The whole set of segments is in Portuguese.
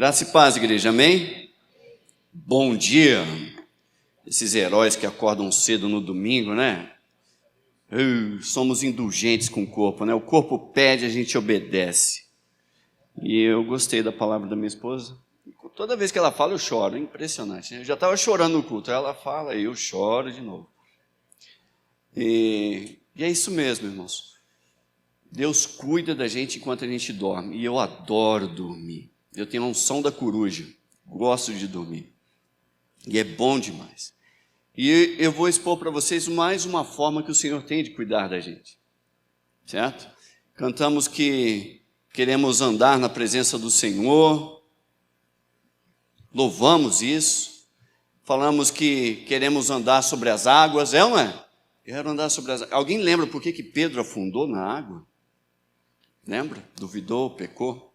Graça e paz, igreja, amém? Bom dia. Esses heróis que acordam cedo no domingo, né? Somos indulgentes com o corpo, né? O corpo pede, a gente obedece. E eu gostei da palavra da minha esposa. Toda vez que ela fala, eu choro. Impressionante, né? Eu já estava chorando no culto. Ela fala e eu choro de novo. E é isso mesmo, irmãos. Deus cuida da gente enquanto a gente dorme. E eu adoro dormir. Eu tenho a unção da coruja. Gosto de dormir. E é bom demais. E eu vou expor para vocês mais uma forma que o Senhor tem de cuidar da gente. Certo? Cantamos que queremos andar na presença do Senhor. Louvamos isso. Falamos que queremos andar sobre as águas. É ou não é? Quero andar sobre as águas. Alguém lembra por que Pedro afundou na água? Lembra? Duvidou, pecou.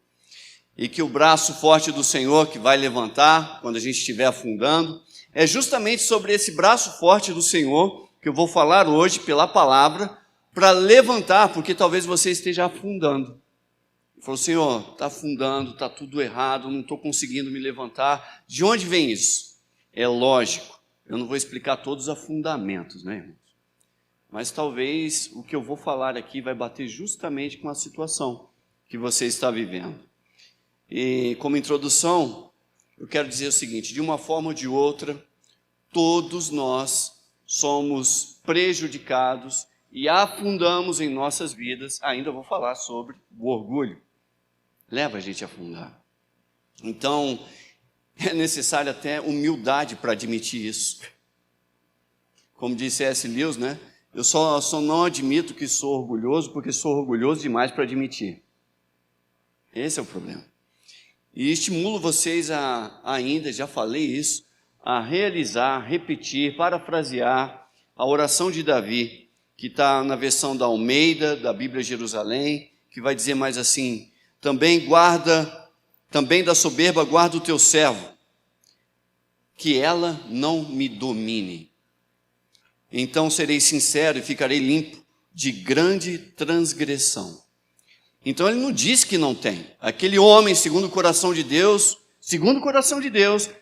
E que o braço forte do Senhor que vai levantar quando a gente estiver afundando, é justamente sobre esse braço forte do Senhor que eu vou falar hoje pela palavra, para levantar, porque talvez você esteja afundando. Ele falou, Senhor, está afundando, está tudo errado, não estou conseguindo me levantar. De onde vem isso? É lógico, eu não vou explicar todos os afundamentos, né, irmãos? Mas talvez o que eu vou falar aqui vai bater justamente com a situação que você está vivendo. E como introdução, eu quero dizer o seguinte, de uma forma ou de outra, todos nós somos prejudicados e afundamos em nossas vidas. Ainda vou falar sobre o orgulho. Leva a gente a afundar. Então, é necessário até humildade para admitir isso. Como disse C.S. Lewis, né? Eu só não admito que sou orgulhoso porque sou orgulhoso demais para admitir. Esse é o problema. E estimulo vocês ainda, já falei isso, a realizar, repetir, parafrasear a oração de Davi, que está na versão da Almeida, da Bíblia Jerusalém, que vai dizer mais assim, também da soberba guarda o teu servo, que ela não me domine. Então serei sincero e ficarei limpo de grande transgressão. Então ele não diz que não tem. Aquele homem, segundo o coração de Deus,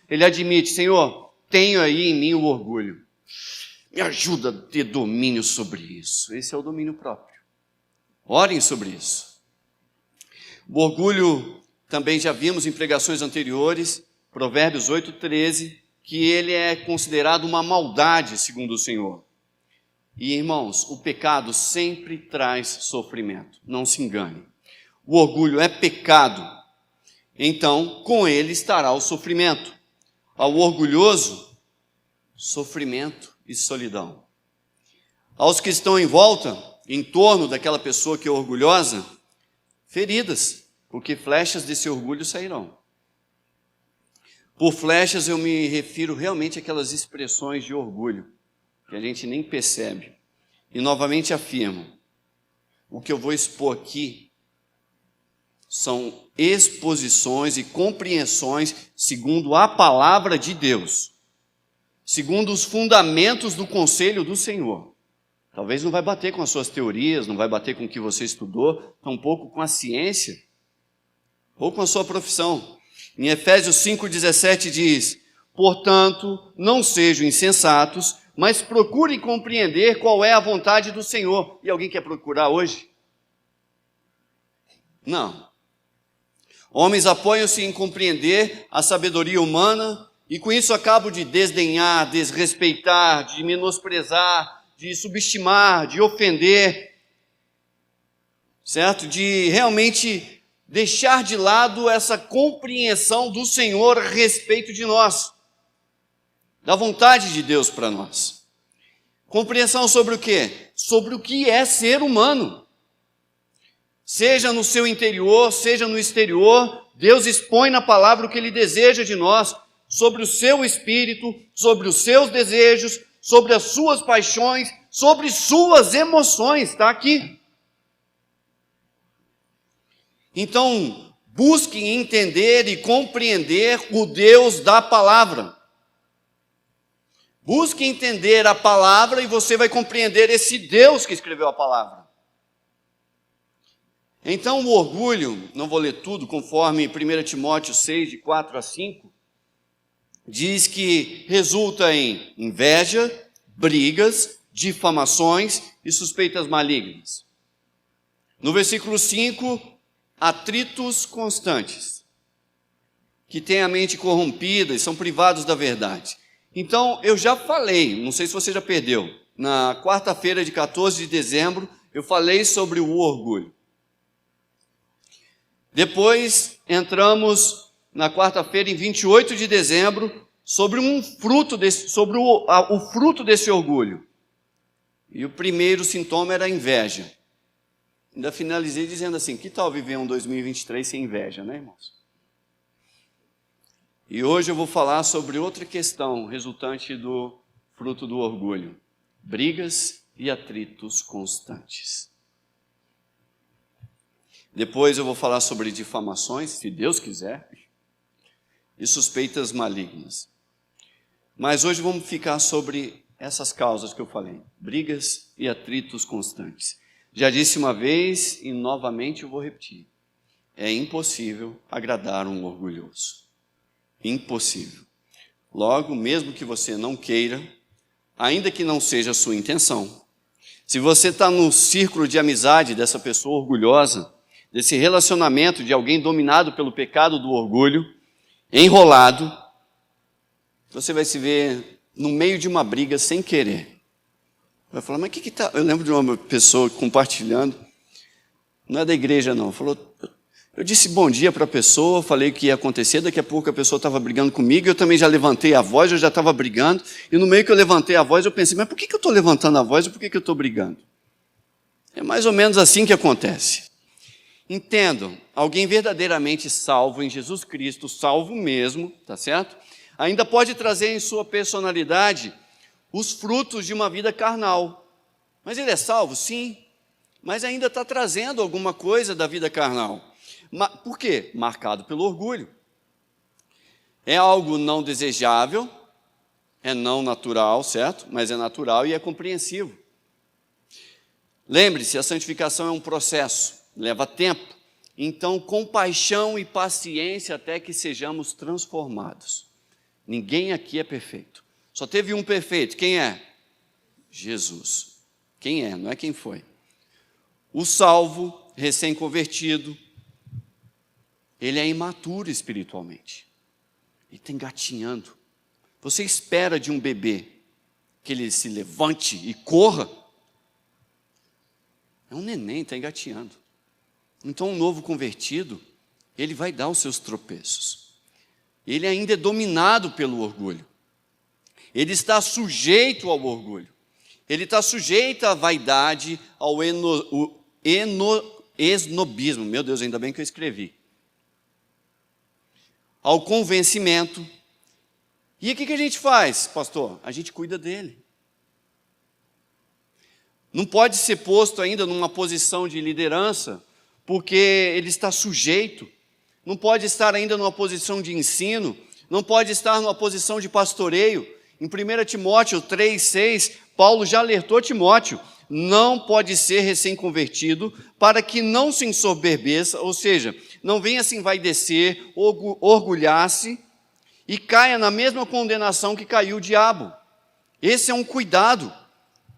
ele admite, Senhor, tenho aí em mim o orgulho. Me ajuda a ter domínio sobre isso. Esse é o domínio próprio. Orem sobre isso. O orgulho, também já vimos em pregações anteriores, Provérbios 8:13, que ele é considerado uma maldade, segundo o Senhor. E, irmãos, o pecado sempre traz sofrimento. Não se engane. O orgulho é pecado, então com ele estará o sofrimento. Ao orgulhoso, sofrimento e solidão. Aos que estão em volta, em torno daquela pessoa que é orgulhosa, feridas, porque flechas desse orgulho sairão. Por flechas eu me refiro realmente àquelas expressões de orgulho, que a gente nem percebe. E novamente afirmo, o que eu vou expor aqui são exposições e compreensões segundo a palavra de Deus, segundo os fundamentos do conselho do Senhor. Talvez não vai bater com as suas teorias, não vai bater com o que você estudou, tampouco com a ciência, ou com a sua profissão. Em Efésios 5,17 diz, portanto, não sejam insensatos, mas procurem compreender qual é a vontade do Senhor. E alguém quer procurar hoje? Não. Homens apoiam-se em compreender a sabedoria humana e com isso acabam de desdenhar, desrespeitar, de menosprezar, de subestimar, de ofender, certo? De realmente deixar de lado essa compreensão do Senhor a respeito de nós, da vontade de Deus para nós. Compreensão sobre o quê? Sobre o que é ser humano. Seja no seu interior, seja no exterior, Deus expõe na palavra o que Ele deseja de nós, sobre o seu espírito, sobre os seus desejos, sobre as suas paixões, sobre suas emoções, está aqui. Então, busque entender e compreender o Deus da palavra. Busque entender a palavra e você vai compreender esse Deus que escreveu a palavra. Então o orgulho, não vou ler tudo, conforme 1 Timóteo 6, de 4 a 5, diz que resulta em inveja, brigas, difamações e suspeitas malignas. No versículo 5, atritos constantes, que têm a mente corrompida e são privados da verdade. Então, eu já falei, não sei se você já perdeu, na quarta-feira de 14 de dezembro, eu falei sobre o orgulho. Depois, entramos na quarta-feira, em 28 de dezembro, sobre o fruto desse orgulho. E o primeiro sintoma era a inveja. Ainda finalizei dizendo assim, que tal viver um 2023 sem inveja, né, irmãos? E hoje eu vou falar sobre outra questão resultante do fruto do orgulho. Brigas e atritos constantes. Depois eu vou falar sobre difamações, se Deus quiser, e suspeitas malignas. Mas hoje vamos ficar sobre essas causas que eu falei, brigas e atritos constantes. Já disse uma vez e novamente eu vou repetir. É impossível agradar um orgulhoso. Impossível. Logo, mesmo que você não queira, ainda que não seja a sua intenção, se você está no círculo de amizade dessa pessoa orgulhosa, desse relacionamento de alguém dominado pelo pecado do orgulho, enrolado, você vai se ver no meio de uma briga sem querer. Vai falar, mas o que está... Eu lembro de uma pessoa compartilhando, não é da igreja não, falou, eu disse bom dia para a pessoa, falei o que ia acontecer, daqui a pouco a pessoa estava brigando comigo, eu também já levantei a voz, eu já estava brigando, e no meio que eu levantei a voz, eu pensei, mas por que eu estou levantando a voz e por que eu estou brigando? É mais ou menos assim que acontece. Entendam, alguém verdadeiramente salvo em Jesus Cristo, salvo mesmo, tá certo? Ainda pode trazer em sua personalidade os frutos de uma vida carnal. Mas ele é salvo? Sim, mas ainda está trazendo alguma coisa da vida carnal. Por quê? Marcado pelo orgulho. É algo não desejável, é não natural, certo? Mas é natural e é compreensivo. Lembre-se, a santificação é um processo, leva tempo. Então, compaixão e paciência até que sejamos transformados. Ninguém aqui é perfeito. Só teve um perfeito. Quem é? Jesus. Quem é? Não é quem foi. O salvo, recém-convertido, ele é imaturo espiritualmente. Ele está engatinhando. Você espera de um bebê que ele se levante e corra? É um neném, está engatinhando. Então, um novo convertido, ele vai dar os seus tropeços. Ele ainda é dominado pelo orgulho. Ele está sujeito ao orgulho. Ele está sujeito à vaidade, ao esnobismo. Meu Deus, ainda bem que eu escrevi. Ao convencimento. E o que a gente faz, pastor? A gente cuida dele. Não pode ser posto ainda numa posição de liderança, porque ele está sujeito. Não pode estar ainda numa posição de ensino, não pode estar numa posição de pastoreio. Em 1 Timóteo 3,6, Paulo já alertou Timóteo, não pode ser recém-convertido para que não se ensoberbeça, ou seja, não venha se envaidecer, orgulhar-se e caia na mesma condenação que caiu o diabo. Esse é um cuidado.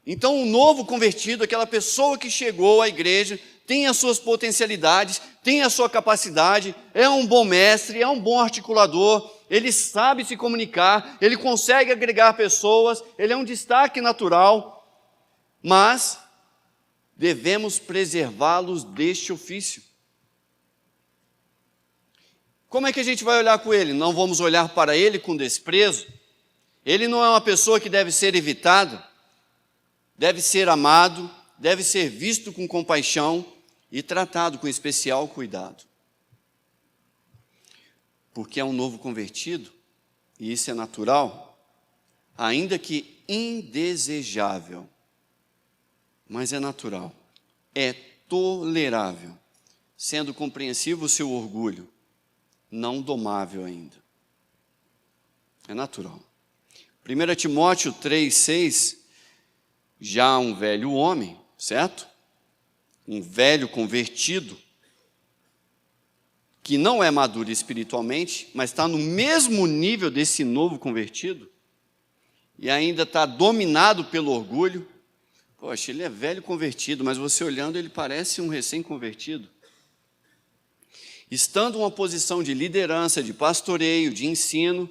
Então, o novo convertido, aquela pessoa que chegou à igreja, tem as suas potencialidades, tem a sua capacidade, é um bom mestre, é um bom articulador, ele sabe se comunicar, ele consegue agregar pessoas, ele é um destaque natural, mas devemos preservá-los deste ofício. Como é que a gente vai olhar com ele? Não vamos olhar para ele com desprezo? Ele não é uma pessoa que deve ser evitada, deve ser amado, deve ser visto com compaixão e tratado com especial cuidado. Porque é um novo convertido, e isso é natural, ainda que indesejável, mas é natural, é tolerável, sendo compreensivo o seu orgulho, não domável ainda. É natural. 1 Timóteo 3,6, já um velho homem, certo? Um velho convertido, que não é maduro espiritualmente, mas está no mesmo nível desse novo convertido, e ainda está dominado pelo orgulho. Poxa, ele é velho convertido, mas você olhando, ele parece um recém-convertido. Estando em uma posição de liderança, de pastoreio, de ensino,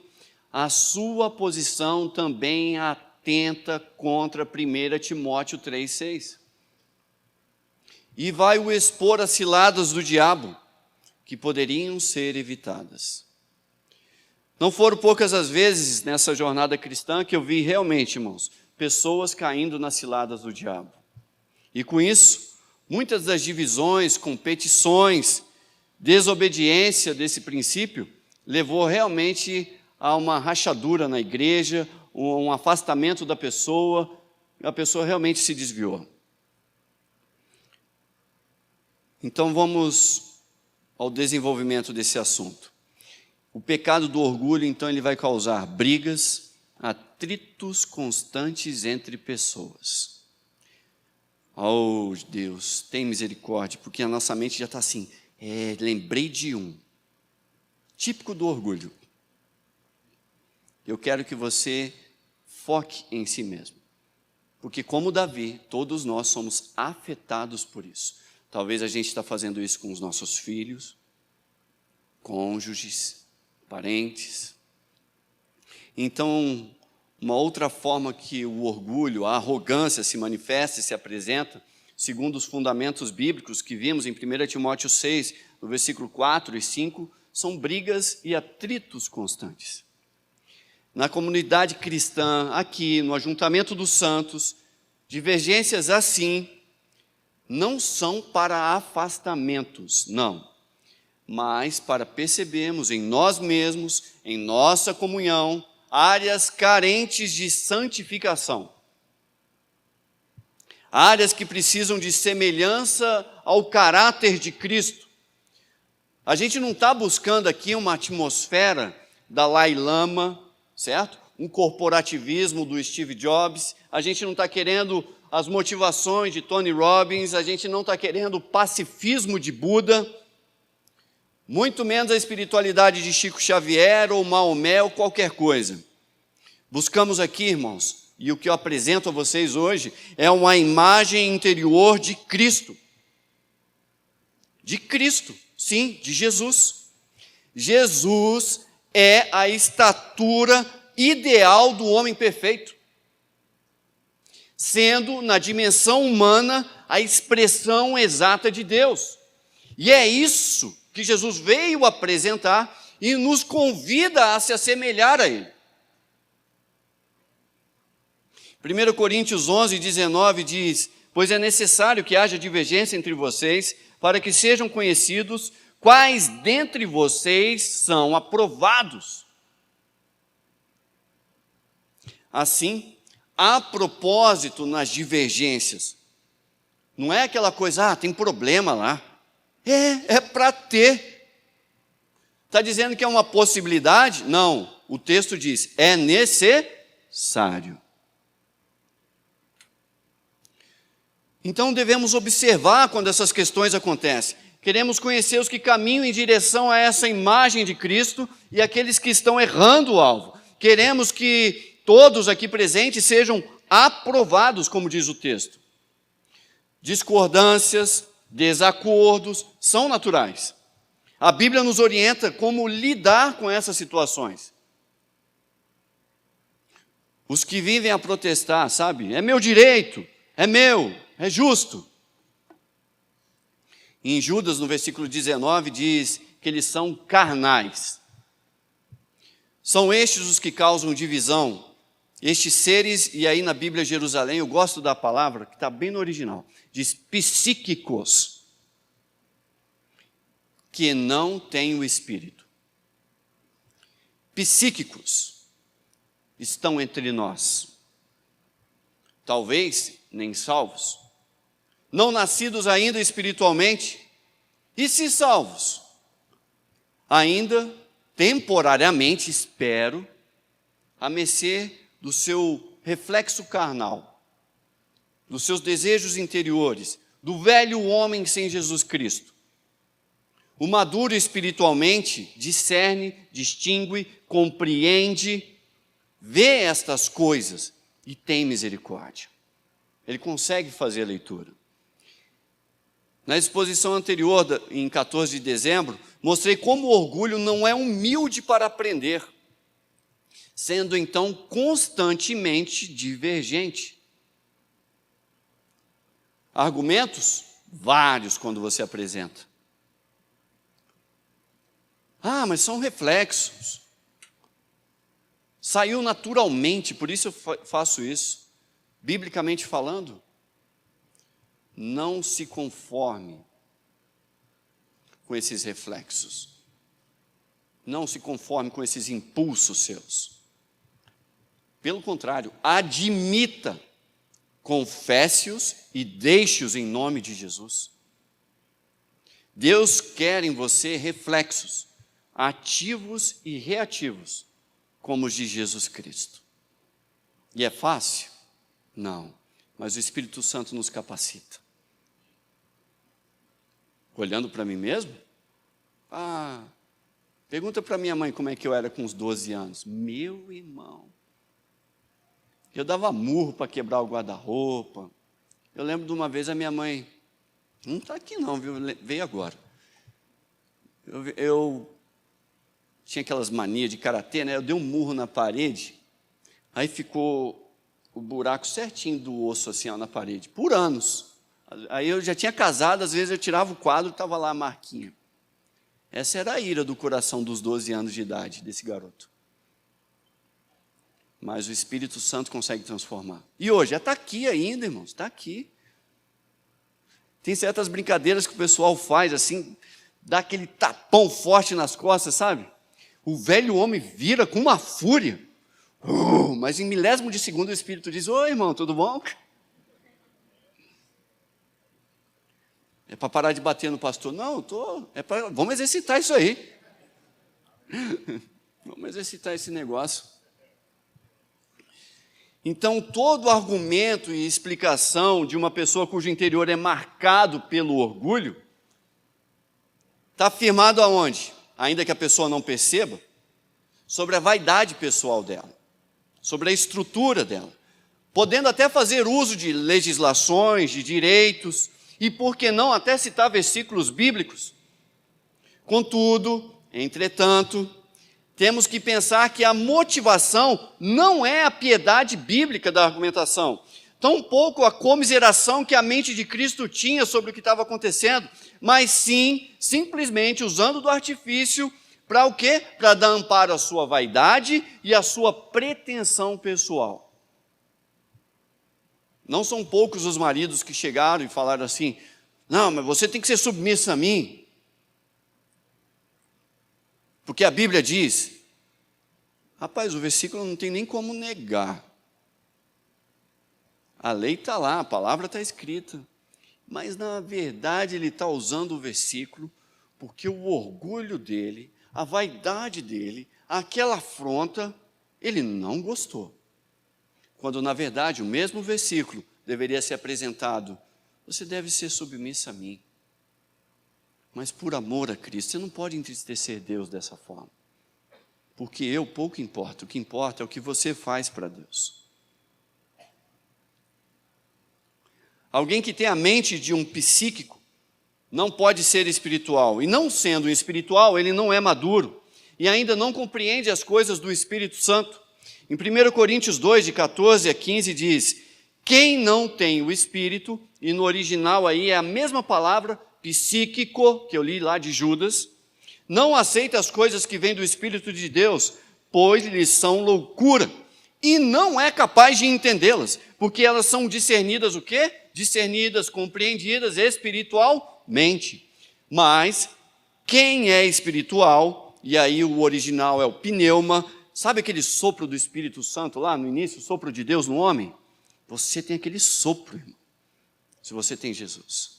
a sua posição também atenta contra 1 Timóteo 3,6. E vai o expor às ciladas do diabo, que poderiam ser evitadas. Não foram poucas as vezes nessa jornada cristã que eu vi realmente, irmãos, pessoas caindo nas ciladas do diabo. E com isso, muitas das divisões, competições, desobediência desse princípio, levou realmente a uma rachadura na igreja, um afastamento da pessoa, a pessoa realmente se desviou. Então vamos ao desenvolvimento desse assunto. O pecado do orgulho, então, ele vai causar brigas, atritos constantes entre pessoas. Oh, Deus, tem misericórdia, porque a nossa mente já está assim, lembrei de um, típico do orgulho. Eu quero que você foque em si mesmo, porque como Davi, todos nós somos afetados por isso. Talvez a gente está fazendo isso com os nossos filhos, cônjuges, parentes. Então, uma outra forma que o orgulho, a arrogância se manifesta e se apresenta, segundo os fundamentos bíblicos que vimos em 1 Timóteo 6, no versículo 4 e 5, são brigas e atritos constantes. Na comunidade cristã, aqui, no ajuntamento dos santos, divergências assim não são para afastamentos, não, mas para percebermos em nós mesmos, em nossa comunhão, áreas carentes de santificação. Áreas que precisam de semelhança ao caráter de Cristo. A gente não está buscando aqui uma atmosfera Dalai Lama, certo? Um corporativismo do Steve Jobs. A gente não está querendo as motivações de Tony Robbins. A gente não está querendo o pacifismo de Buda. Muito menos a espiritualidade de Chico Xavier ou Maomé ou qualquer coisa. Buscamos aqui, irmãos, e o que eu apresento a vocês hoje é uma imagem interior de Cristo. De Cristo, sim, de Jesus. Jesus é a estatura ideal do homem perfeito, sendo na dimensão humana a expressão exata de Deus. E é isso que Jesus veio apresentar e nos convida a se assemelhar a Ele. 1 Coríntios 11, 19 diz: pois é necessário que haja divergência entre vocês, para que sejam conhecidos quais dentre vocês são aprovados. Assim, há propósito nas divergências. Não é aquela coisa, tem problema lá. É para ter. Está dizendo que é uma possibilidade? Não, o texto diz, é necessário. Então devemos observar quando essas questões acontecem. Queremos conhecer os que caminham em direção a essa imagem de Cristo e aqueles que estão errando o alvo. Queremos que todos aqui presentes sejam aprovados, como diz o texto. Discordâncias, desacordos são naturais. A Bíblia nos orienta como lidar com essas situações. Os que vivem a protestar, sabe? É meu direito, é meu, é justo. Em Judas, no versículo 19, diz que eles são carnais. São estes os que causam divisão. Estes seres, e aí na Bíblia Jerusalém, eu gosto da palavra, que está bem no original, diz psíquicos, que não têm o Espírito. Psíquicos estão entre nós. Talvez nem salvos, não nascidos ainda espiritualmente, e se salvos, ainda temporariamente, espero, a mercê do seu reflexo carnal, dos seus desejos interiores, do velho homem sem Jesus Cristo. O maduro espiritualmente discerne, distingue, compreende, vê estas coisas e tem misericórdia. Ele consegue fazer a leitura. Na exposição anterior, em 14 de dezembro, mostrei como o orgulho não é humilde para aprender, sendo então constantemente divergente. Argumentos? Vários quando você apresenta. Ah, mas são reflexos. Saiu naturalmente, por isso eu faço isso. Biblicamente falando, não se conforme com esses reflexos. Não se conforme com esses impulsos seus. Pelo contrário, admita, confesse-os e deixe-os em nome de Jesus. Deus quer em você reflexos, ativos e reativos, como os de Jesus Cristo. E é fácil? Não, mas o Espírito Santo nos capacita. Olhando para mim mesmo? Pergunta para minha mãe como é que eu era com uns 12 anos. Meu irmão, eu dava murro para quebrar o guarda-roupa. Eu lembro de uma vez a minha mãe, não está aqui não, viu? Veio agora. Eu tinha aquelas manias de karatê, né? Eu dei um murro na parede, aí ficou o buraco certinho do osso assim, ó, na parede, por anos. Aí eu já tinha casado, às vezes eu tirava o quadro e estava lá a marquinha. Essa era a ira do coração dos 12 anos de idade desse garoto. Mas o Espírito Santo consegue transformar. E hoje, está aqui ainda, irmãos, está aqui. Tem certas brincadeiras que o pessoal faz assim, dá aquele tapão forte nas costas, sabe? O velho homem vira com uma fúria. Mas em milésimo de segundo o Espírito diz, oi irmão, tudo bom? É para parar de bater no pastor? Não, vamos exercitar isso aí. Vamos exercitar esse negócio. Então, todo argumento e explicação de uma pessoa cujo interior é marcado pelo orgulho, está firmado aonde? Ainda que a pessoa não perceba, sobre a vaidade pessoal dela, sobre a estrutura dela, podendo até fazer uso de legislações, de direitos, e por que não até citar versículos bíblicos. Contudo, entretanto, temos que pensar que a motivação não é a piedade bíblica da argumentação, tampouco a comiseração que a mente de Cristo tinha sobre o que estava acontecendo, mas sim, simplesmente usando do artifício para o quê? Para dar amparo à sua vaidade e à sua pretensão pessoal. Não são poucos os maridos que chegaram e falaram assim, não, mas você tem que ser submissa a mim. Porque a Bíblia diz, rapaz, o versículo não tem nem como negar. A lei está lá, a palavra está escrita. Mas na verdade ele está usando o versículo porque o orgulho dele, a vaidade dele, aquela afronta, ele não gostou. Quando na verdade o mesmo versículo deveria ser apresentado, você deve ser submissa a mim. Mas por amor a Cristo, você não pode entristecer Deus dessa forma. Porque eu pouco importa, o que importa é o que você faz para Deus. Alguém que tem a mente de um psíquico não pode ser espiritual. E não sendo espiritual, ele não é maduro. E ainda não compreende as coisas do Espírito Santo. Em 1 Coríntios 2, de 14 a 15, diz, quem não tem o Espírito, e no original aí é a mesma palavra, psíquico, que eu li lá de Judas, não aceita as coisas que vêm do Espírito de Deus, pois lhes são loucura, e não é capaz de entendê-las, porque elas são discernidas o quê? Discernidas, compreendidas espiritualmente. Mas quem é espiritual, e aí o original é o pneuma, sabe aquele sopro do Espírito Santo lá no início, o sopro de Deus no homem? Você tem aquele sopro, irmão, se você tem Jesus.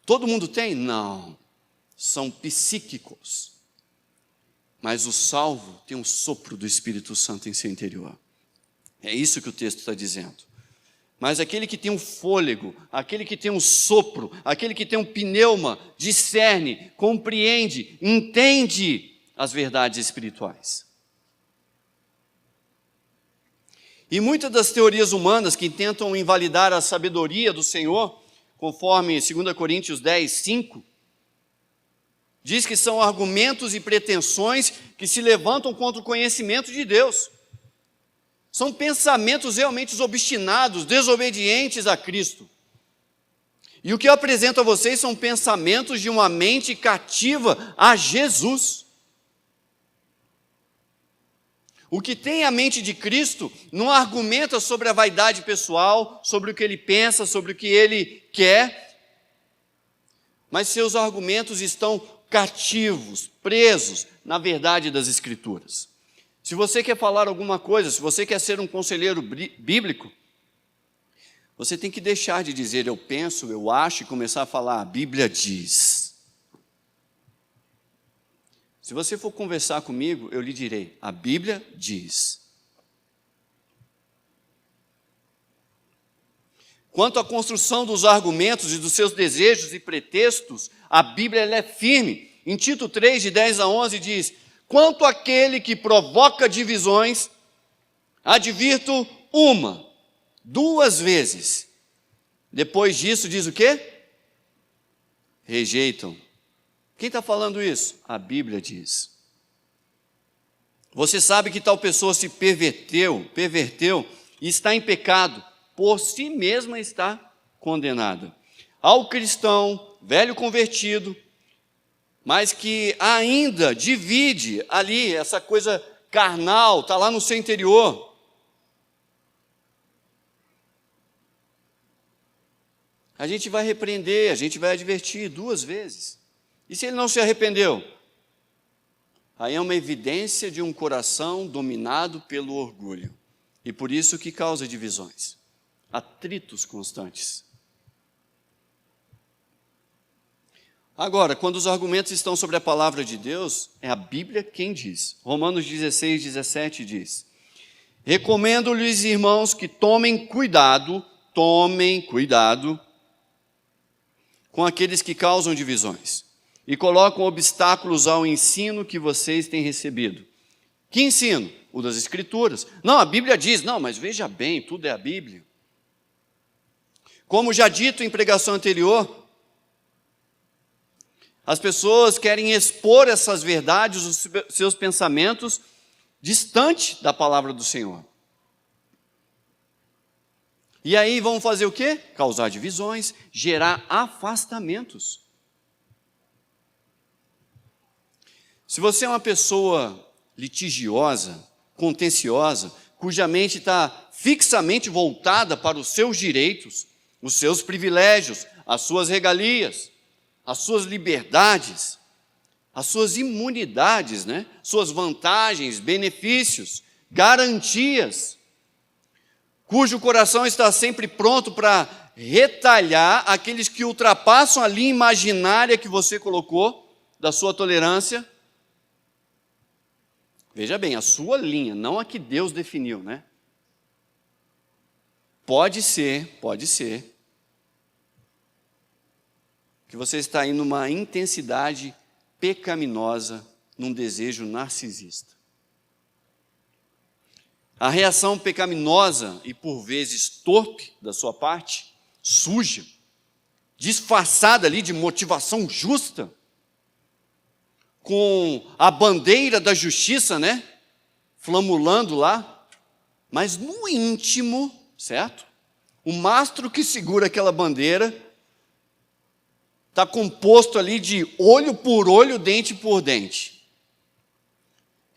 Todo mundo tem? Não. São psíquicos. Mas o salvo tem um sopro do Espírito Santo em seu interior. É isso que o texto está dizendo. Mas aquele que tem um fôlego, aquele que tem um sopro, aquele que tem um pneuma, discerne, compreende, entende as verdades espirituais. E muitas das teorias humanas que tentam invalidar a sabedoria do Senhor, conforme 2 Coríntios 10, 5, diz que são argumentos e pretensões que se levantam contra o conhecimento de Deus. São pensamentos realmente obstinados, desobedientes a Cristo. E o que eu apresento a vocês são pensamentos de uma mente cativa a Jesus. O que tem a mente de Cristo não argumenta sobre a vaidade pessoal, sobre o que ele pensa, sobre o que ele quer, mas seus argumentos estão cativos, presos na verdade das Escrituras. Se você quer falar alguma coisa, se você quer ser um conselheiro bíblico, você tem que deixar de dizer eu penso, eu acho e começar a falar a Bíblia diz. Se você for conversar comigo, eu lhe direi a Bíblia diz. Quanto à construção dos argumentos e dos seus desejos e pretextos, a Bíblia ela é firme. Em Tito 3, de 10 a 11 diz: quanto àquele que provoca divisões, advirto 1, 2 vezes. Depois disso diz o quê? Rejeitam. Quem está falando isso? A Bíblia diz. Você sabe que tal pessoa se perverteu e está em pecado, por si mesma está condenada. Ao cristão, velho convertido, mas que ainda divide ali, essa coisa carnal, está lá no seu interior. A gente vai repreender, a gente vai advertir 2 vezes. E se ele não se arrependeu? Aí é uma evidência de um coração dominado pelo orgulho. E por isso que causa divisões, atritos constantes. Agora, quando os argumentos estão sobre a palavra de Deus, é a Bíblia quem diz. Romanos 16, 17 diz: recomendo-lhes, irmãos, que tomem cuidado com aqueles que causam divisões e colocam obstáculos ao ensino que vocês têm recebido. Que ensino? O das Escrituras. Não, a Bíblia diz, não, mas veja bem, tudo é a Bíblia. Como já dito em pregação anterior, as pessoas querem expor essas verdades, os seus pensamentos, distante da palavra do Senhor. E aí vão fazer o quê? Causar divisões, gerar afastamentos. Se você é uma pessoa litigiosa, contenciosa, cuja mente está fixamente voltada para os seus direitos, os seus privilégios, as suas regalias, as suas liberdades, as suas imunidades, né? Suas vantagens, benefícios, garantias, cujo coração está sempre pronto para retalhar aqueles que ultrapassam a linha imaginária que você colocou, da sua tolerância. Veja bem, a sua linha, não a que Deus definiu, né? Pode ser que você está indo numa intensidade pecaminosa, num desejo narcisista. A reação pecaminosa e por vezes torpe da sua parte, suja, disfarçada ali de motivação justa, com a bandeira da justiça, né, flamulando lá, mas no íntimo, certo? O mastro que segura aquela bandeira está composto ali de olho por olho, dente por dente.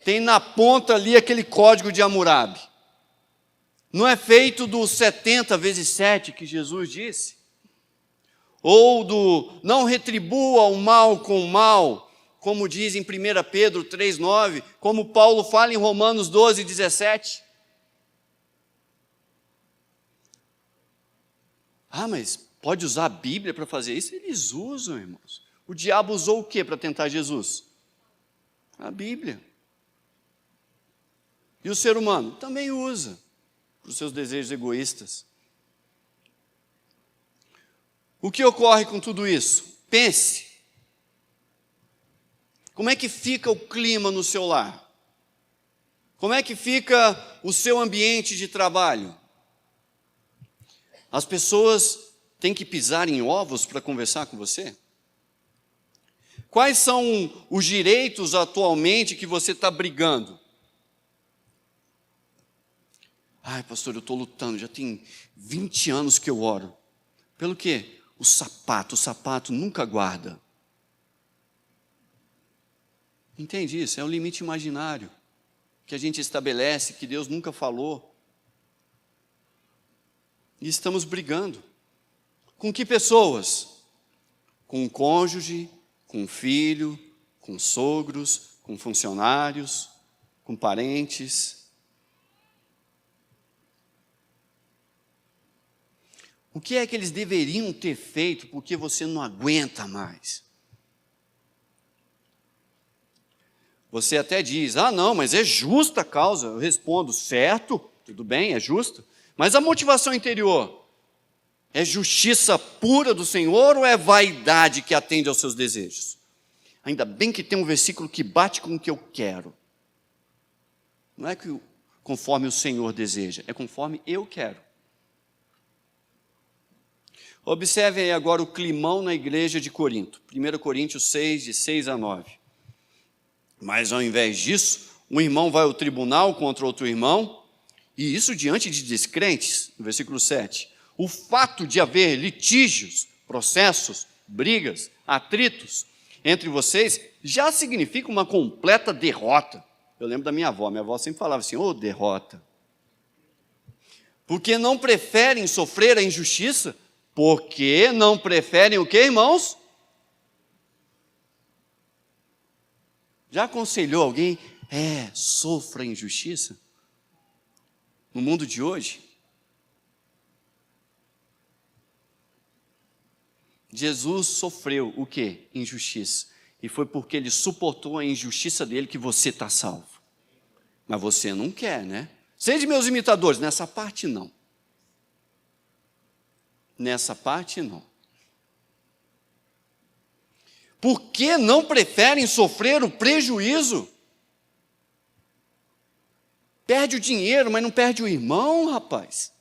Tem na ponta ali aquele código de Hammurabi. Não é feito do 70 vezes 7 que Jesus disse? Ou do não retribua o mal com o mal, como diz em 1 Pedro 3,9, como Paulo fala em Romanos 12, 17. Ah, mas pode usar a Bíblia para fazer isso? Eles usam, irmãos. O diabo usou o que para tentar Jesus? A Bíblia. E o ser humano também usa, para os seus desejos egoístas. O que ocorre com tudo isso? Pense. Como é que fica o clima no seu lar? Como é que fica o seu ambiente de trabalho? As pessoas têm que pisar em ovos para conversar com você? Quais são os direitos atualmente que você está brigando? Ai, pastor, eu estou lutando, já tem 20 anos que eu oro. Pelo quê? O sapato nunca guarda. Entende isso? É um limite imaginário que a gente estabelece, que Deus nunca falou. E estamos brigando. Com que pessoas? Com o cônjuge, com o filho, com sogros, com funcionários, com parentes. O que é que eles deveriam ter feito porque você não aguenta mais? Você até diz, não, mas é justa a causa. Eu respondo, certo, tudo bem, é justo. Mas a motivação interior, é justiça pura do Senhor ou é vaidade que atende aos seus desejos? Ainda bem que tem um versículo que bate com o que eu quero. Não é que conforme o Senhor deseja, é conforme eu quero. Observe aí agora o climão na igreja de Corinto. 1 Coríntios 6, de 6 a 9. Mas ao invés disso, um irmão vai ao tribunal contra outro irmão, e isso diante de descrentes, no versículo 7. O fato de haver litígios, processos, brigas, atritos entre vocês, já significa uma completa derrota. Eu lembro da minha avó sempre falava assim, derrota. Porque não preferem sofrer a injustiça? Porque não preferem o quê, irmãos? Já aconselhou alguém? Sofra a injustiça? No mundo de hoje? Jesus sofreu o quê? Injustiça. E foi porque ele suportou a injustiça dele que você está salvo. Mas você não quer, né? Sede meus imitadores. Nessa parte, não. Nessa parte, não. Por que não preferem sofrer o prejuízo? Perde o dinheiro, mas não perde o irmão, rapaz.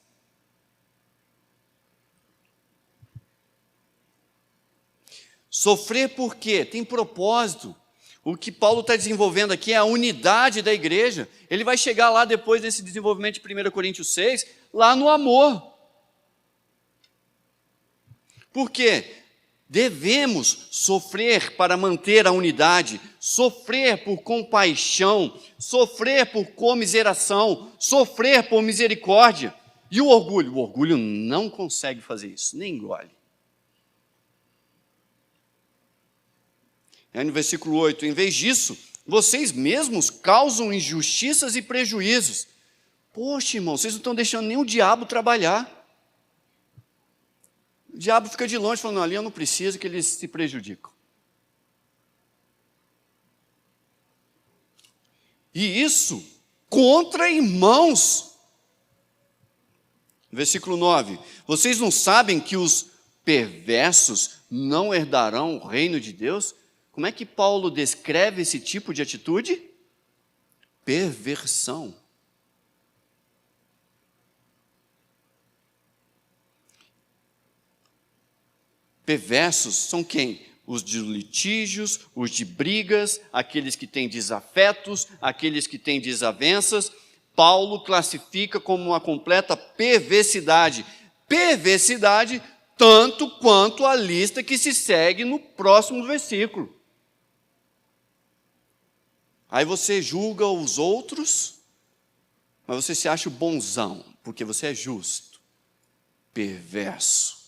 Sofrer por quê? Tem propósito. O que Paulo está desenvolvendo aqui é a unidade da igreja. Ele vai chegar lá depois desse desenvolvimento de 1 Coríntios 6, lá no amor. Por quê? Devemos sofrer para manter a unidade, sofrer por compaixão, sofrer por comiseração, sofrer por misericórdia. E o orgulho não consegue fazer isso, nem engole. No versículo 8, em vez disso, vocês mesmos causam injustiças e prejuízos. Poxa, irmão, vocês não estão deixando nem o diabo trabalhar. O diabo fica de longe falando, ali eu não preciso, que eles se prejudicam. E isso contra irmãos. Versículo 9, vocês não sabem que os perversos não herdarão o reino de Deus? Como é que Paulo descreve esse tipo de atitude? Perversão. Perversos são quem? Os de litígios, os de brigas, aqueles que têm desafetos, aqueles que têm desavenças. Paulo classifica como uma completa perversidade. Perversidade tanto quanto a lista que se segue no próximo versículo. Aí você julga os outros, mas você se acha bonzão, porque você é justo. Perverso.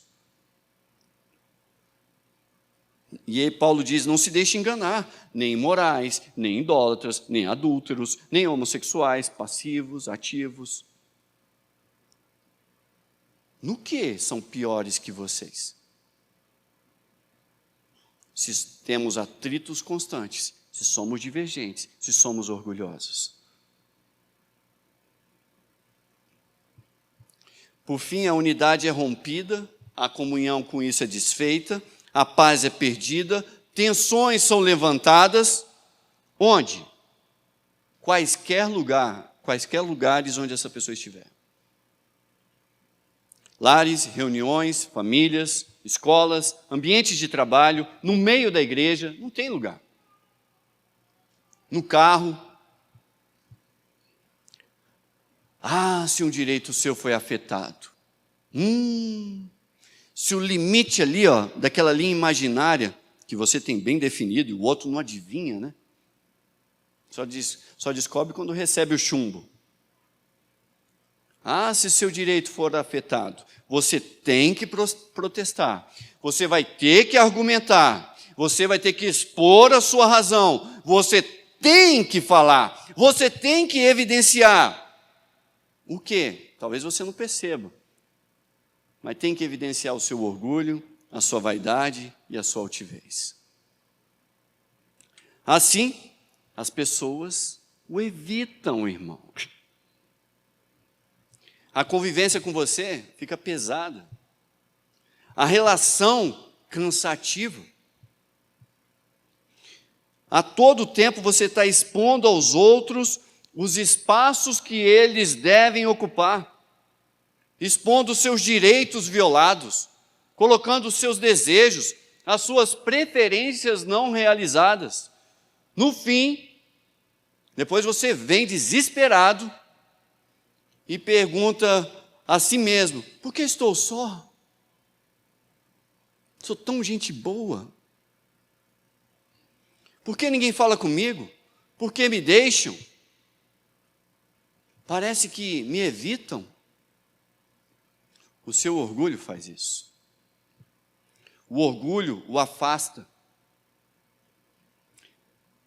E aí Paulo diz, não se deixe enganar, nem imorais, nem idólatras, nem adúlteros, nem homossexuais, passivos, ativos. No que são piores que vocês? Se temos atritos constantes, se somos divergentes, se somos orgulhosos. Por fim, a unidade é rompida a comunhão com isso é desfeita, a paz é perdida, tensões são levantadas. Onde? Quaisquer lugares onde essa pessoa estiver. Lares, reuniões, famílias, escolas, ambientes de trabalho, no meio da igreja, não tem lugar. No carro. Se um direito seu foi afetado. Se o limite ali, daquela linha imaginária, que você tem bem definido, e o outro não adivinha, né? Só descobre quando recebe o chumbo. Se seu direito for afetado, você tem que protestar, você vai ter que argumentar, você vai ter que expor a sua razão, você tem que falar, você tem que evidenciar. O quê? Talvez você não perceba, mas tem que evidenciar o seu orgulho, a sua vaidade e a sua altivez. Assim, as pessoas o evitam, irmão. A convivência com você fica pesada. A relação cansativa. A todo tempo você está expondo aos outros os espaços que eles devem ocupar, expondo os seus direitos violados, colocando os seus desejos, as suas preferências não realizadas. No fim, depois você vem desesperado e pergunta a si mesmo: por que estou só? Sou tão gente boa. Por que ninguém fala comigo? Por que me deixam? Parece que me evitam. O seu orgulho faz isso. O orgulho o afasta.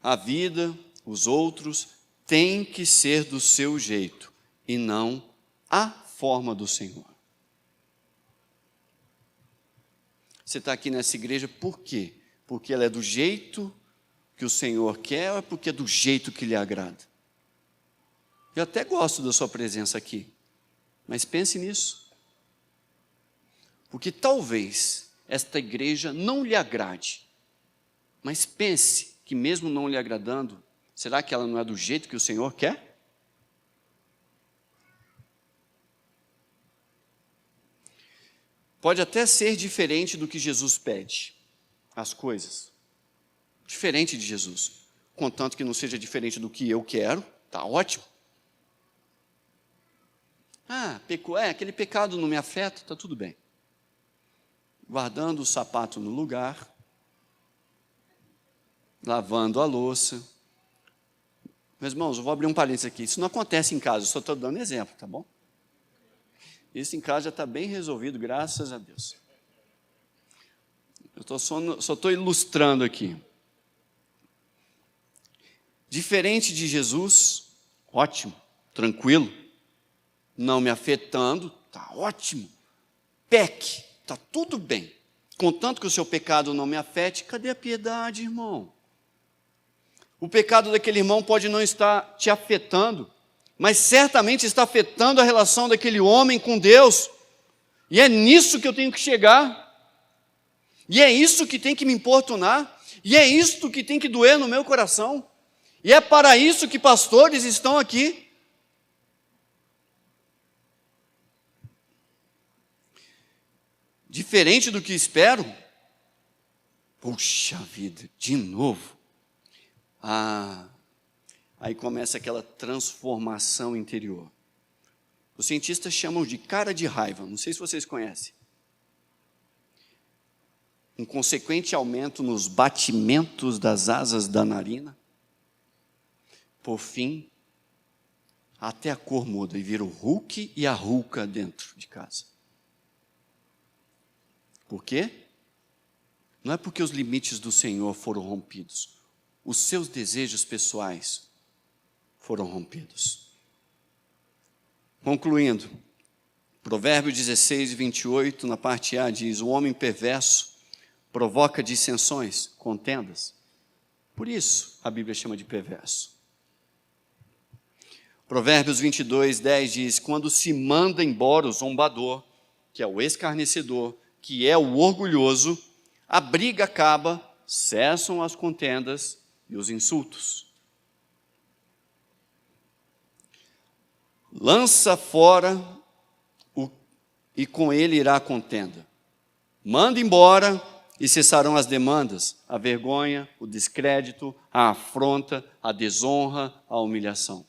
A vida, os outros, têm que ser do seu jeito e não a forma do Senhor. Você está aqui nessa igreja por quê? Porque ela é do jeito que o Senhor quer ou é porque é do jeito que lhe agrada? Eu até gosto da sua presença aqui, mas pense nisso. Porque talvez esta igreja não lhe agrade, mas pense que mesmo não lhe agradando, será que ela não é do jeito que o Senhor quer? Pode até ser diferente do que Jesus pede, as coisas. Diferente de Jesus. Contanto que não seja diferente do que eu quero, está ótimo. Pecou, aquele pecado não me afeta, está tudo bem. Guardando o sapato no lugar, lavando a louça. Meus irmãos, eu vou abrir um parênteses aqui. Isso não acontece em casa, eu só estou dando exemplo, tá bom? Isso em casa já está bem resolvido, graças a Deus. Eu só estou ilustrando aqui. Diferente de Jesus, ótimo, tranquilo, não me afetando, está ótimo. Peque, está tudo bem. Contanto que o seu pecado não me afete, cadê a piedade, irmão? O pecado daquele irmão pode não estar te afetando, mas certamente está afetando a relação daquele homem com Deus. E é nisso que eu tenho que chegar. E é isso que tem que me importunar. E é isso que tem que doer no meu coração. E é para isso que pastores estão aqui. Diferente do que espero. Puxa vida, de novo. Aí começa aquela transformação interior. Os cientistas chamam de cara de raiva, não sei se vocês conhecem. Um consequente aumento nos batimentos das asas da narina. Por fim, até a cor muda e vira o Hulk e a Hulka dentro de casa. Por quê? Não é porque os limites do Senhor foram rompidos. Os seus desejos pessoais foram rompidos. Concluindo, Provérbios 16, 28, na parte A, diz: o homem perverso provoca dissensões, contendas. Por isso, a Bíblia chama de perverso. Provérbios 22, 10 diz: quando se manda embora o zombador, que é o escarnecedor, que é o orgulhoso, a briga acaba, cessam as contendas e os insultos. Lança fora e com ele irá a contenda. Manda embora e cessarão as demandas, a vergonha, o descrédito, a afronta, a desonra, a humilhação.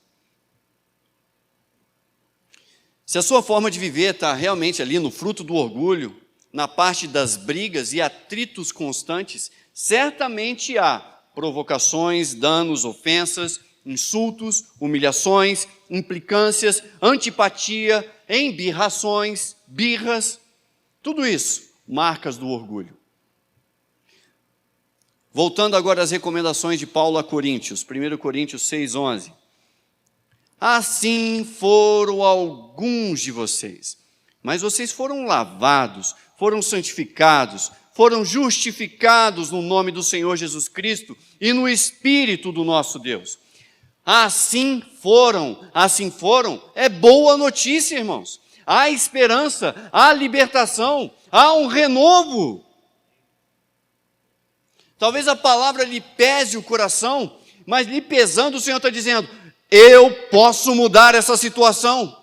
Se a sua forma de viver está realmente ali no fruto do orgulho, na parte das brigas e atritos constantes, certamente há provocações, danos, ofensas, insultos, humilhações, implicâncias, antipatia, embirrações, birras, tudo isso, marcas do orgulho. Voltando agora às recomendações de Paulo a Coríntios, 1 Coríntios 6,11. Assim foram alguns de vocês, mas vocês foram lavados, foram santificados, foram justificados no nome do Senhor Jesus Cristo e no Espírito do nosso Deus. Assim foram, é boa notícia, irmãos. Há esperança, há libertação, há um renovo. Talvez a palavra lhe pese o coração, mas lhe pesando o Senhor está dizendo, eu posso mudar essa situação.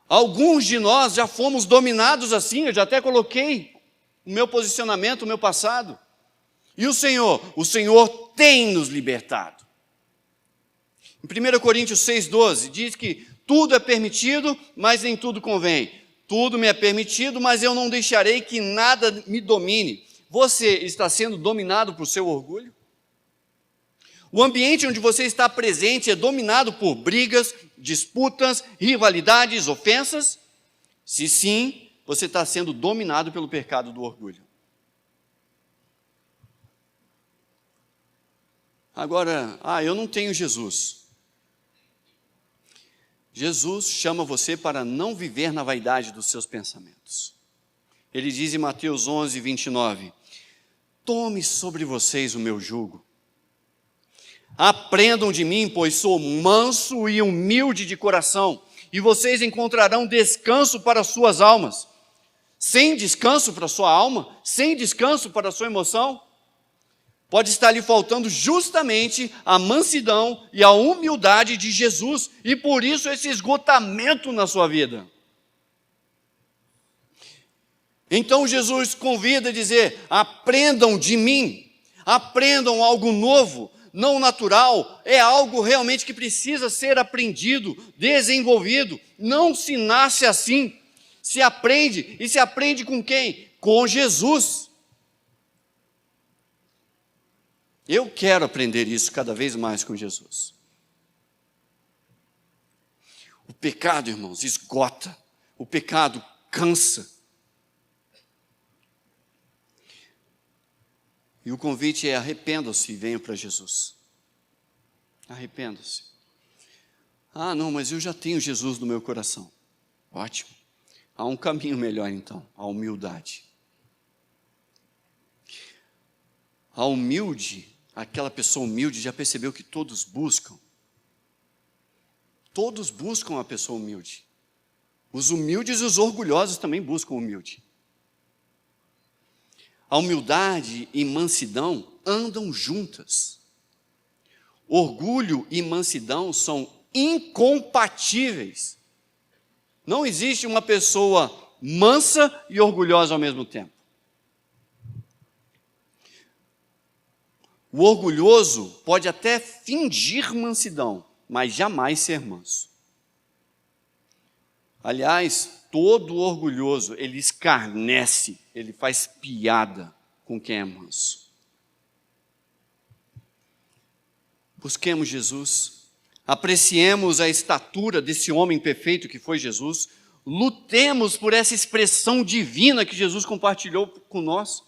Alguns de nós já fomos dominados assim, eu já até coloquei o meu posicionamento, o meu passado. E o Senhor tem nos libertado. Em 1 Coríntios 6,12 diz que tudo é permitido, mas nem tudo convém. Tudo me é permitido, mas eu não deixarei que nada me domine. Você está sendo dominado por seu orgulho? O ambiente onde você está presente é dominado por brigas, disputas, rivalidades, ofensas? Se sim, você está sendo dominado pelo pecado do orgulho. Agora, eu não tenho Jesus. Jesus chama você para não viver na vaidade dos seus pensamentos. Ele diz em Mateus 11, 29, tome sobre vocês o meu jugo. Aprendam de mim, pois sou manso e humilde de coração, e vocês encontrarão descanso para suas almas. Sem descanso para a sua alma, sem descanso para a sua emoção, pode estar lhe faltando justamente a mansidão e a humildade de Jesus, e por isso esse esgotamento na sua vida. Então Jesus convida a dizer, aprendam de mim, aprendam algo novo, não natural, é algo realmente que precisa ser aprendido, desenvolvido, não se nasce assim, se aprende, e se aprende com quem? Com Jesus. Eu quero aprender isso cada vez mais com Jesus. O pecado, irmãos, esgota. O pecado cansa. E o convite é arrependam-se e venham para Jesus. Arrependam-se. Não, mas eu já tenho Jesus no meu coração. Ótimo. Há um caminho melhor então, a humildade. A humilde, aquela pessoa humilde já percebeu que todos buscam. Todos buscam a pessoa humilde. Os humildes e os orgulhosos também buscam humilde. A humildade e mansidão andam juntas. Orgulho e mansidão são incompatíveis. Não existe uma pessoa mansa e orgulhosa ao mesmo tempo. O orgulhoso pode até fingir mansidão, mas jamais ser manso. Aliás, todo orgulhoso, ele escarnece, ele faz piada com quem é manso. Busquemos Jesus, apreciemos a estatura desse homem perfeito que foi Jesus, lutemos por essa expressão divina que Jesus compartilhou com nós.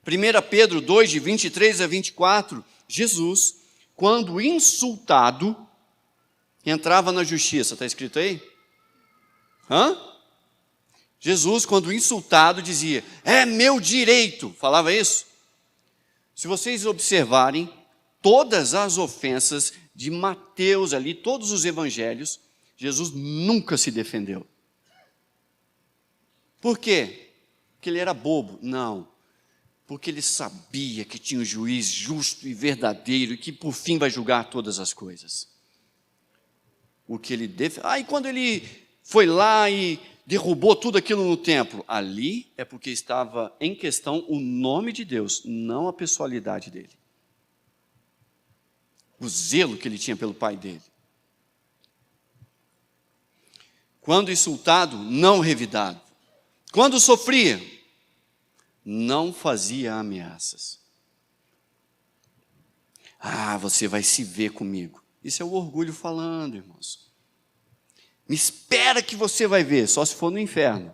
1 Pedro 2, de 23 a 24, Jesus, quando insultado, entrava na justiça, está escrito aí? Jesus, quando insultado, dizia, é meu direito, falava isso? Se vocês observarem, todas as ofensas de Mateus ali, todos os evangelhos, Jesus nunca se defendeu. Por quê? Porque ele era bobo? Não. Porque ele sabia que tinha um juiz justo e verdadeiro e que por fim vai julgar todas as coisas. O que ele e quando ele foi lá e derrubou tudo aquilo no templo, ali é porque estava em questão o nome de Deus, não a pessoalidade dele. O zelo que ele tinha pelo pai dele. Quando insultado, não revidado. Quando sofria, não fazia ameaças. Você vai se ver comigo. Isso é o orgulho falando, irmãos. Me espera que você vai ver, só se for no inferno.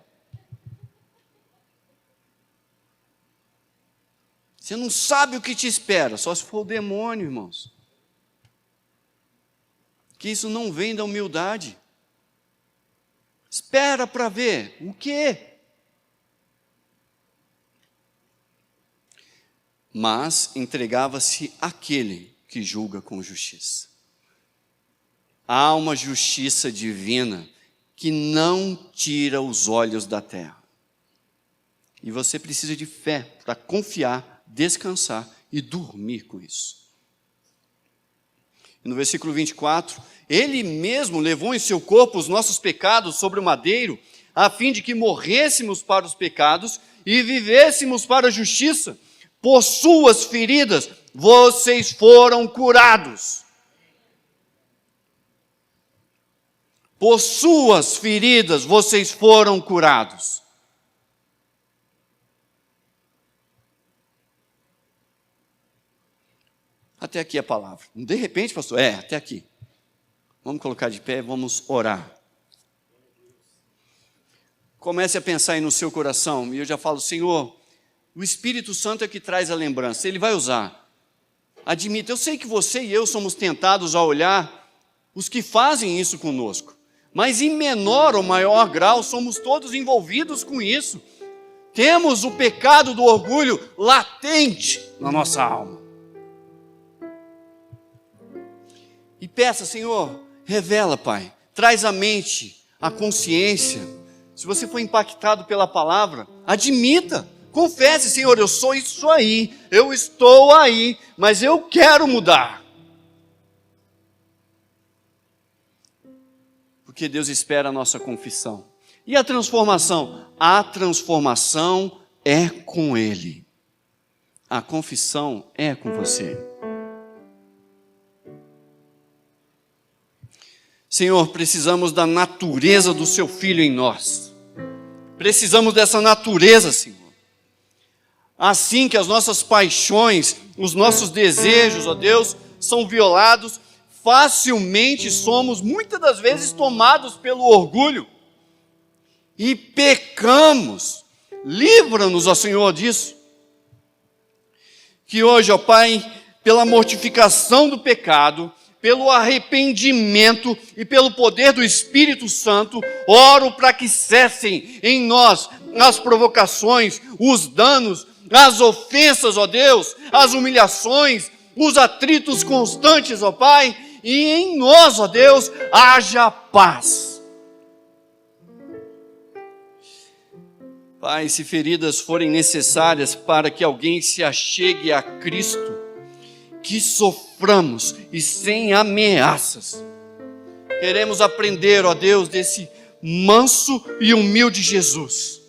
Você não sabe o que te espera, só se for o demônio, irmãos. Que isso não vem da humildade. Espera para ver. O quê? Mas entregava-se àquele que julga com justiça. Há uma justiça divina que não tira os olhos da terra. E você precisa de fé para confiar, descansar e dormir com isso. No versículo 24, ele mesmo levou em seu corpo os nossos pecados sobre o madeiro, a fim de que morrêssemos para os pecados e vivêssemos para a justiça. Por suas feridas, vocês foram curados. Por suas feridas, vocês foram curados. Até aqui a palavra. De repente, pastor, até aqui. Vamos colocar de pé, vamos orar. Comece a pensar aí no seu coração, e eu já falo, Senhor, o Espírito Santo é que traz a lembrança, Ele vai usar. Admita, eu sei que você e eu somos tentados a olhar os que fazem isso conosco, mas em menor ou maior grau somos todos envolvidos com isso. Temos o pecado do orgulho latente na nossa alma. E peça, Senhor, revela, Pai, traz à mente, a consciência. Se você foi impactado pela palavra, admita, confesse, Senhor, eu sou isso aí, eu estou aí, mas eu quero mudar. Porque Deus espera a nossa confissão. E a transformação? A transformação é com Ele. A confissão é com você. Senhor, precisamos da natureza do Seu Filho em nós. Precisamos dessa natureza, Senhor. Assim que as nossas paixões, os nossos desejos, ó Deus, são violados, facilmente somos, muitas das vezes, tomados pelo orgulho e pecamos. Livra-nos, ó Senhor, disso. Que hoje, ó Pai, pela mortificação do pecado, pelo arrependimento e pelo poder do Espírito Santo, oro para que cessem em nós as provocações, os danos, as ofensas, ó Deus, as humilhações, os atritos constantes, ó Pai, e em nós, ó Deus, haja paz. Pai, se feridas forem necessárias para que alguém se achegue a Cristo, que soframos e sem ameaças. Queremos aprender, ó Deus, desse manso e humilde Jesus.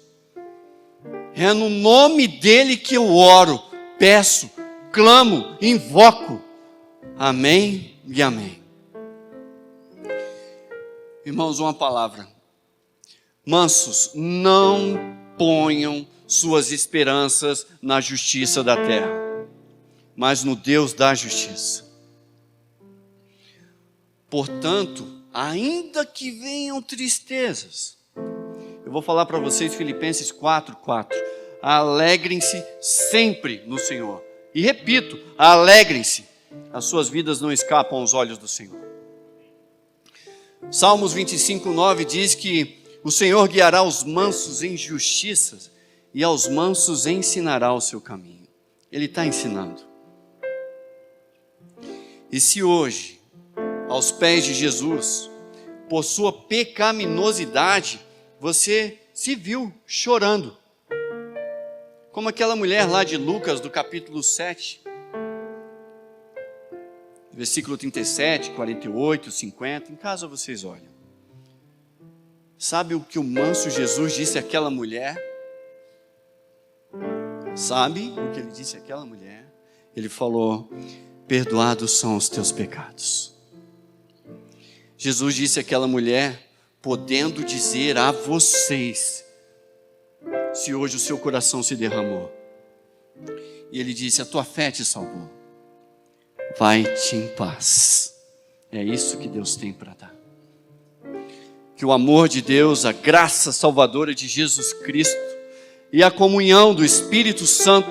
É no nome dele que eu oro, peço, clamo, invoco. Amém e amém. Irmãos, uma palavra. Mansos, não ponham suas esperanças na justiça da terra, mas no Deus da justiça. Portanto, ainda que venham tristezas, eu vou falar para vocês Filipenses 4:4, alegrem-se sempre no Senhor. E repito, alegrem-se, as suas vidas não escapam aos olhos do Senhor. Salmos 25:9 diz que o Senhor guiará os mansos em justiça e aos mansos ensinará o seu caminho. Ele está ensinando. E se hoje, aos pés de Jesus, por sua pecaminosidade, você se viu chorando. Como aquela mulher lá de Lucas, do capítulo 7, versículo 37, 48, 50, em casa vocês olham. Sabe o que o manso Jesus disse àquela mulher? Sabe o que ele disse àquela mulher? Ele falou: perdoados são os teus pecados. Jesus disse àquela mulher, podendo dizer a vocês, se hoje o seu coração se derramou. E ele disse, a tua fé te salvou. Vai-te em paz. É isso que Deus tem para dar. Que o amor de Deus, a graça salvadora de Jesus Cristo e a comunhão do Espírito Santo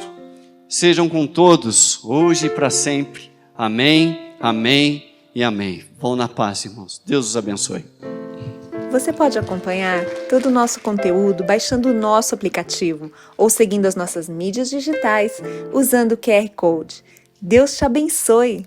sejam com todos, hoje e para sempre. Amém, amém e amém. Vão na paz, irmãos. Deus os abençoe. Você pode acompanhar todo o nosso conteúdo baixando o nosso aplicativo ou seguindo as nossas mídias digitais usando o QR Code. Deus te abençoe!